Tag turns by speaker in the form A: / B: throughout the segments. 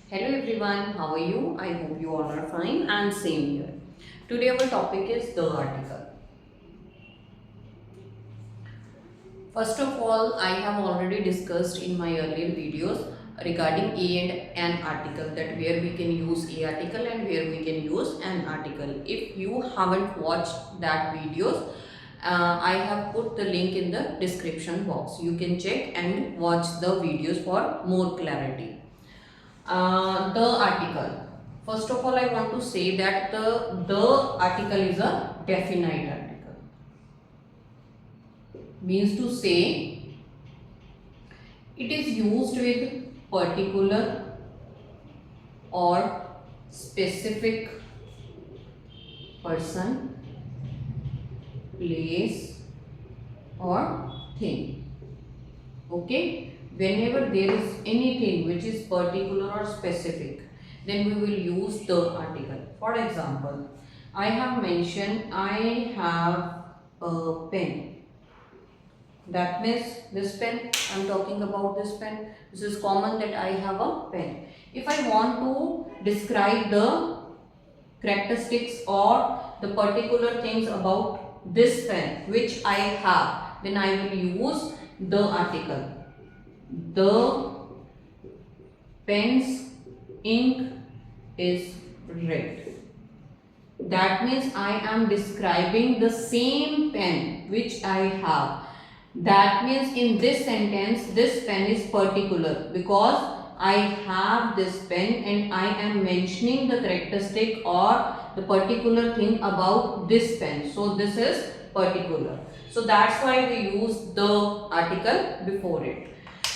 A: Hello everyone, how are you? I hope you all are fine and same here. Today our topic is the article. First of all, I have already discussed in my earlier videos regarding a and an article, that where we can use a article and where we can use an article. If you haven't watched that videos, I have put the link in the description box. You can check and watch the videos for more clarity. The article. First of all, I want to say that the article is a definite article. Means to say, it is used with particular or specific person, place or thing. Okay. Whenever there is anything which is particular or specific, then we will use the article. For example, I have mentioned I have a pen. That means this pen, I am talking about this pen. This is common that I have a pen. If I want to describe the characteristics or the particular things about this pen which I have, then I will use the article. The pen's ink is red. That means I am describing the same pen which I have. That means in this sentence, this pen is particular because I have this pen and I am mentioning the characteristic or the particular thing about this pen. So this is particular. So that's why we use the article before it.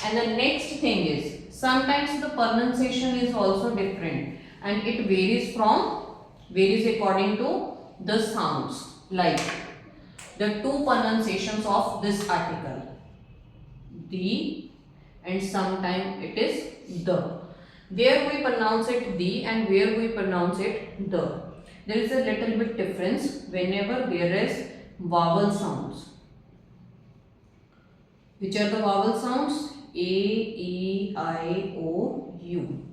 A: And the next thing is, sometimes the pronunciation is also different and it varies according to the sounds, like the two pronunciations of this article, the, and sometimes it is the. There we pronounce it the and where we pronounce it the. There is a little bit difference whenever there is vowel sounds. Which are the vowel sounds? A, E, I, O, U.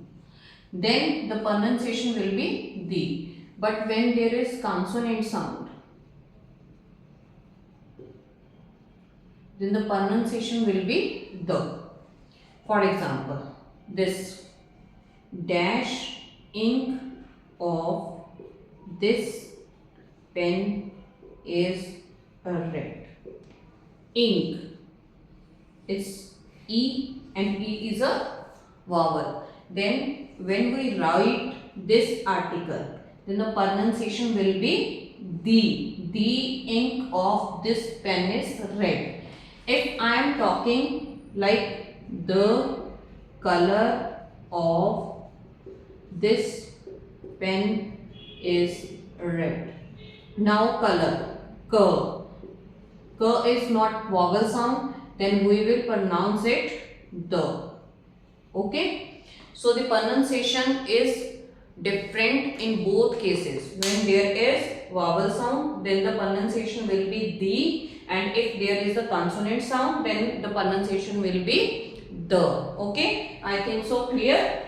A: Then the pronunciation will be the. But when there is consonant sound, then the pronunciation will be the. For example, this dash ink of this pen is red. Ink. It's E and E is a vowel. Then when we write this article, then the pronunciation will be the. The ink of this pen is red. If I am talking like the color of this pen is red. Now color, K. K is not vowel sound. Then we will pronounce it the. Okay. So the pronunciation is different in both cases. When there is vowel sound, then the pronunciation will be the, and if there is a consonant sound, then the pronunciation will be the. Okay. I think so clear.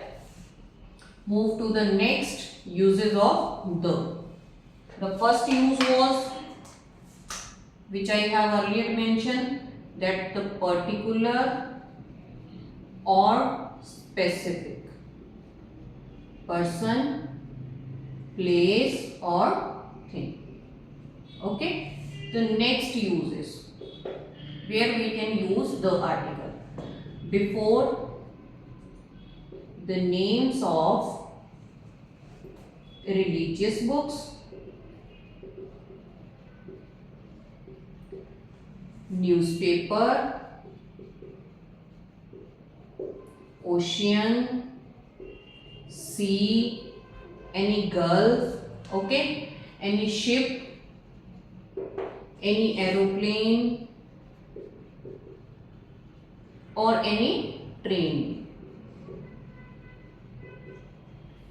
A: Move to the next uses of the. The first use was, which I have earlier mentioned, that the particular or specific person, place or thing. Okay. The next use is where we can use the article before the names of religious books, newspaper, ocean, sea, any gulf, okay, any ship, any aeroplane or any train.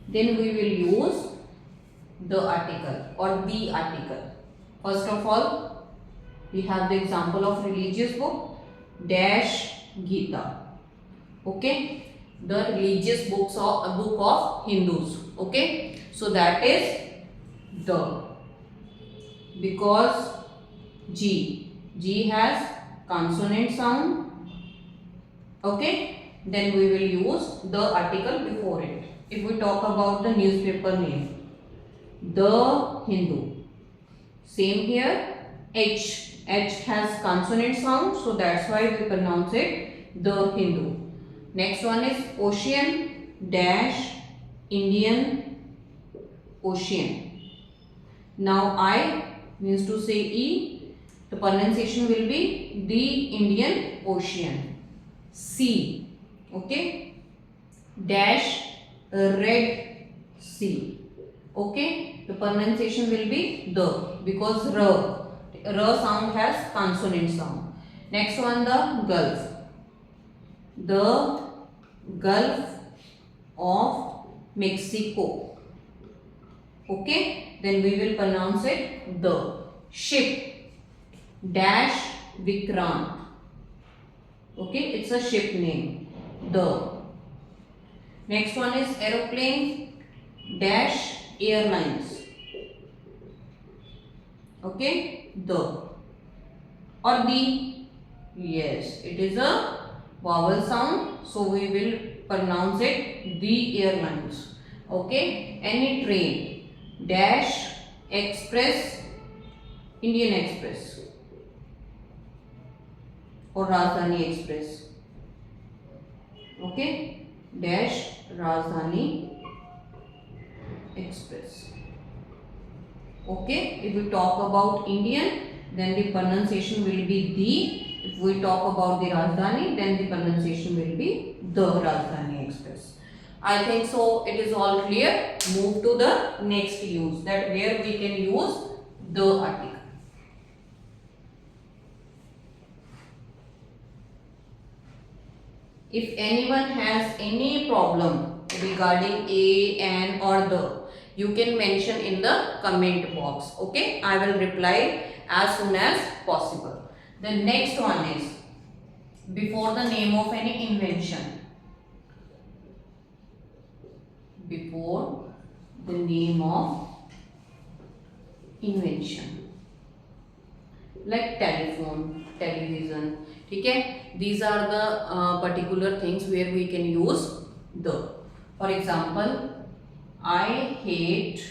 A: Then we will use the article or the article. First of all, we have the example of religious book, dash Gita. Okay. the religious books of a book of Hindus. Okay, so that is the, because G has consonant sound. Okay, then we will use the article before it. If we talk about the newspaper name, The Hindu. Same here, H has consonant sound, so that's why we pronounce it The Hindu. Next one is ocean dash Indian Ocean. Now I means to say E, the pronunciation will be the Indian Ocean. C, okay, dash Red Sea. Okay, the pronunciation will be the, because r sound has consonant sound. Next one, the Gulf. The Gulf of Mexico. Okay, then we will pronounce it the. Ship dash Vikrant. Okay, it's a ship name, the. Next one is aeroplane dash airlines. Okay, the. Or the, yes, it is a vowel sound, so we will pronounce it the airlines. Okay, any train dash express Indian Express or Rajdhani Express. Okay, dash Rajdhani Express. Okay, if we talk about Indian, then the pronunciation will be the. If we talk about the Rajdhani, then the pronunciation will be the Rajdhani Express. I think so it is all clear. Move to the next use, that where we can use the article. If anyone has any problem regarding a, an or the, you can mention in the comment box. Okay, I will reply as soon as possible. The next one is before the name of any invention. Before the name of invention, like telephone, television. Okay, these are the particular things where we can use the. For example, I hate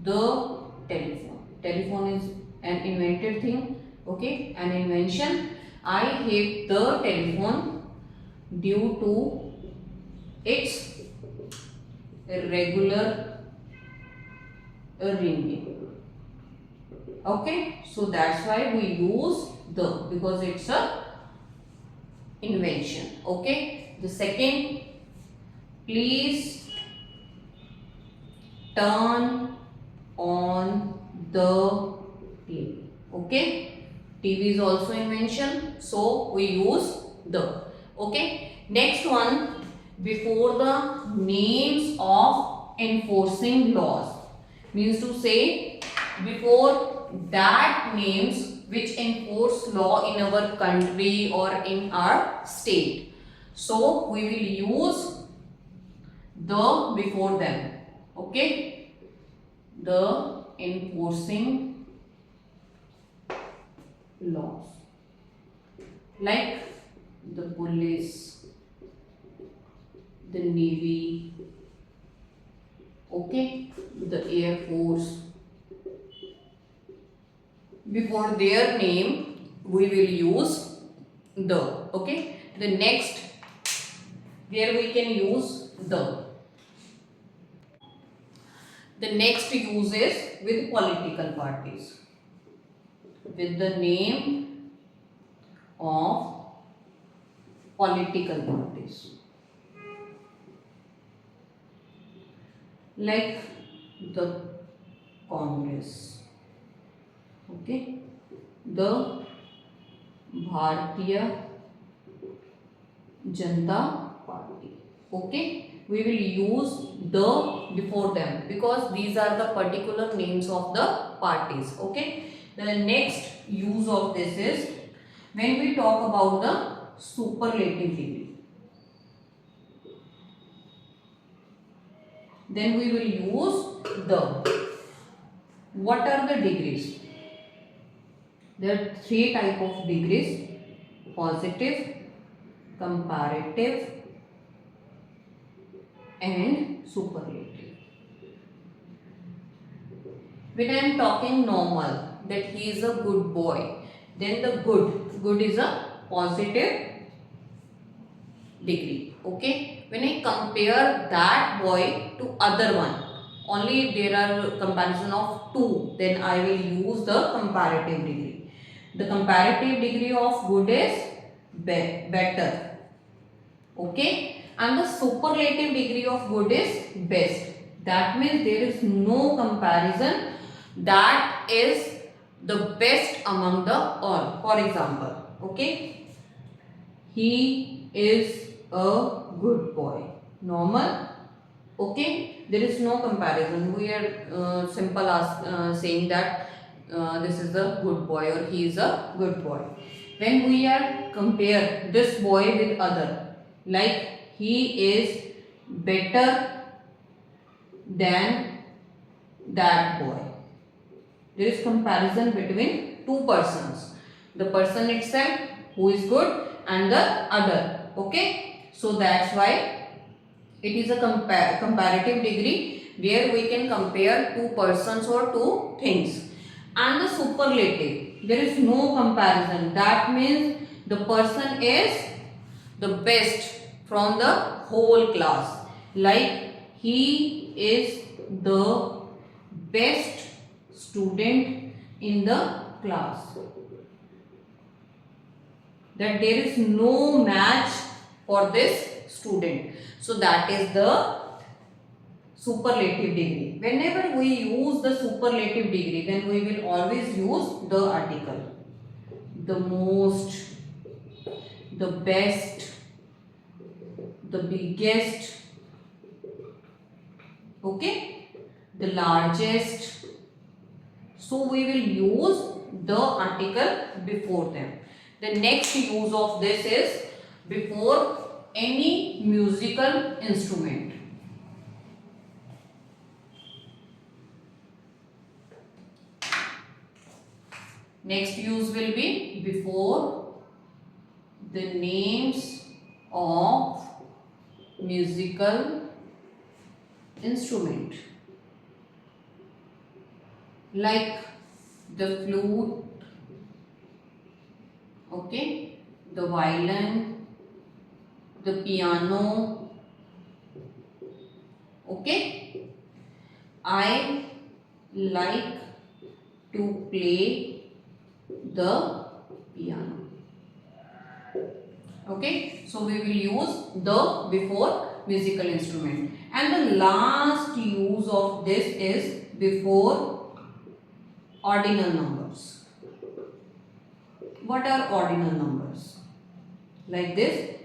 A: the telephone. Telephone is an invented thing. Okay, an invention. I hate the telephone due to its irregular ringing. Okay, so that's why we use the, because it's a invention. Okay, the second, please turn on the TV. Okay, TV is also invention, so we use the. Okay, next one, before the names of enforcing laws, means to say before that names which enforce law in our country or in our state. So we will use the before them. Okay, the enforcing laws, like the police, the navy, okay, the air force. Before their name we will use the. Okay, the next where we can use the. The next use is with political parties, with the name of political parties, like the Congress. Okay, the Bharatiya Janata Party. Okay, we will use the before them because these are the particular names of the parties. Okay, the next use of this is when we talk about the superlative degree. then we will use the. What are the degrees? There are three types of degrees: positive, comparative, and superlative. When I am talking normal, that he is a good boy, then the good is a positive degree. Okay. When I compare that boy to other one, only if there are comparison of two, then I will use the comparative degree. The comparative degree of good is better. Okay. And the superlative degree of good is best. That means there is no comparison that is the best among the all. For example, okay, he is a good boy. Normal. Okay, there is no comparison. We are simple as saying that this is a good boy or he is a good boy. When we are compare this boy with other, like he is better than that boy, there is comparison between two persons, the person itself who is good and the other. Okay, so that's why it is a comparative degree where we can compare two persons or two things. And the superlative, there is no comparison. That means the person is the best from the whole class. Like he is the best student in the class. That there is no match for this student. So that is the superlative degree. Whenever we use the superlative degree, then we will always use the article. The most, the best, the biggest, okay, the largest. So we will use the article before them. The next use of this is before any musical instrument. Next use will be before the names of musical instrument, like the flute, okay, the violin, the piano. Okay, I like to play the piano. Okay, so we will use the before musical instrument. And the last use of this is before ordinal numbers. What are ordinal numbers? Like this,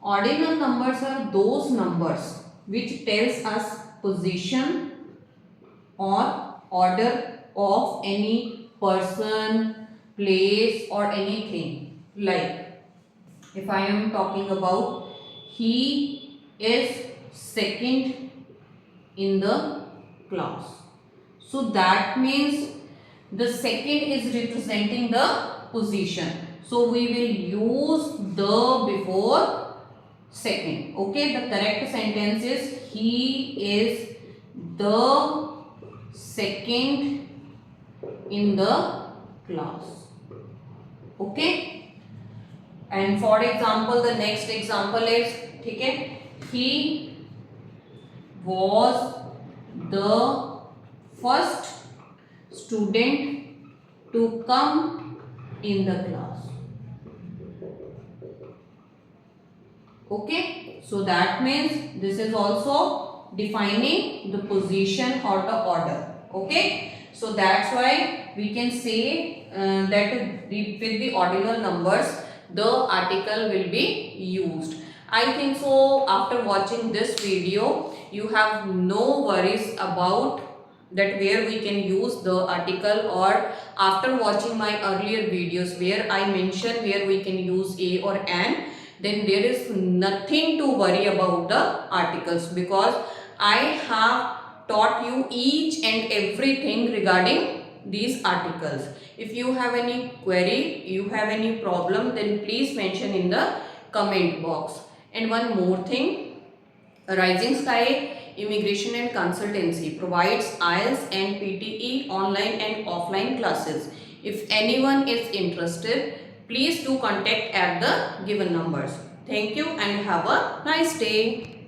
A: ordinal numbers are those numbers which tells us position or order of any person, place or anything. Like if I am talking about he is second in the class, so that means the second is representing the position. So we will use the before second. Okay, the correct sentence is he is the second in the class. Okay, and for example, the next example is, okay, he was the first student to come in the class. Okay, so that means this is also defining the position or the order. Okay, so that's why we can say that with the ordinal numbers the article will be used. I think so after watching this video you have no worries about that where we can use the article, or after watching my earlier videos where I mentioned where we can use a or an, then there is nothing to worry about the articles, because I have taught you each and everything regarding these articles. If you have any query, you have any problem, then please mention in the comment box. And one more thing, Rising Sky Immigration and Consultancy provides IELTS and PTE online and offline classes. If anyone is interested, please do contact at the given numbers. Thank you and have a nice day.